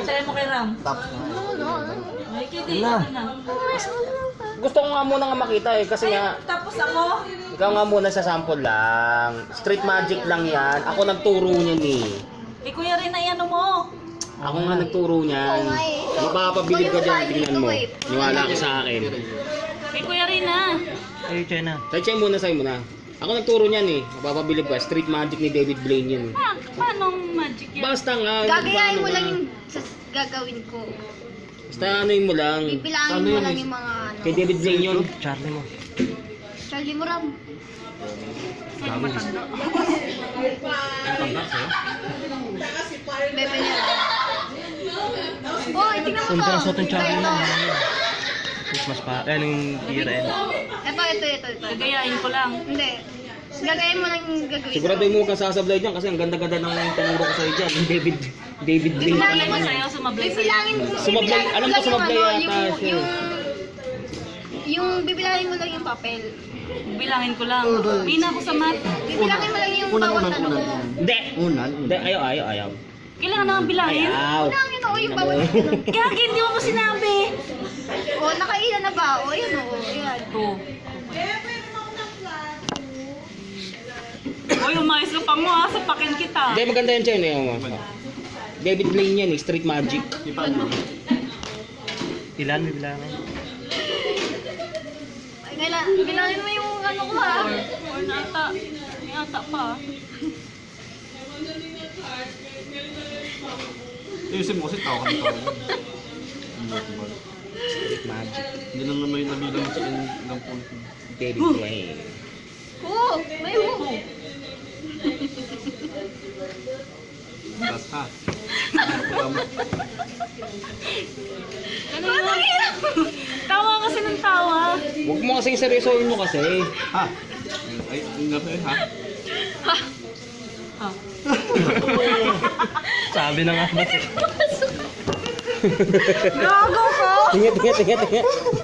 Try mo kay Ram. Tapos na. Ay, kiti, ano na. Gusto ko nga muna nga makita eh, kasi nga, Tapos ako, ikaw nga muna sa sample lang. Street magic lang yan. Ako nagturo niyan eh. kuya rin ay ano mo. Ako nga nagturo niyan. Mapapabilib ka dyan, tingnan mo. Niwala ka sa akin. Kuya rin ah. Ay, China. Try muna, sa'yo muna. Ako nagturo niyan eh. Mapapabilib ka. Street magic ni David Blaine yan eh. Paano magic yan? Basta nga. Gagayahin mo paano lang nga. yung gagawin ko. Basta anoin mo lang. Bibilangin mo lang yung mga ano. Kay David Blaine yun. Charlie mo. Charlie Moram. Sino matanda? Bebe niya. Oh, tingnan mo Kung to. ka sa itong Charlie mo. Ito. Christmas pa. Eh, yung year end. Ito. Gagayahin ko lang. Hindi. Gagayahin mo lang yung gagawin. Siguraduhin mo huwag kang sasablay dyan kasi ang ganda-ganda ng tinuro ko sa'yo dyan. Yung David Blaine. Sumablay mo sa'yo, sumablay sa'yo. Bibilangin Sumablay, alam ko sumablay yata siya. Yung bibilangin mo lang yung papel. Bilangin ko lang. Pina ko sa mat. Bibilangin mo lang yung bawat tanong. Hindi! Unan. Hindi, ayaw. Kailangan naman bilangin. Ayaw. Bibilangin o yung bawat tanong. Gagi, hindi mo sinabi. O, nakailan na ba? O, yan o. Yan. Ito. Uy, umayos ka pa mo ha. Sapakin kita. Hindi, maganda yan siya. David Blaine yan eh, street magic. Ilan, bibilangin. Bilangin mo yung ano ko ha. Or nata. May ata pa. Ayusin mo kasi tao ka ng tao. Street magic. Hindi lang naman yung nabilang sa ilang point. David Blaine. Oo, may oo. Tas ha. Ano yun? Tawa kasi ng tawa. Huwag mo kasing seryosohin mo kasi. Ha? Ay, nga pa ha? Ah. Sabi na nga ba? Gago ko! Tingnan.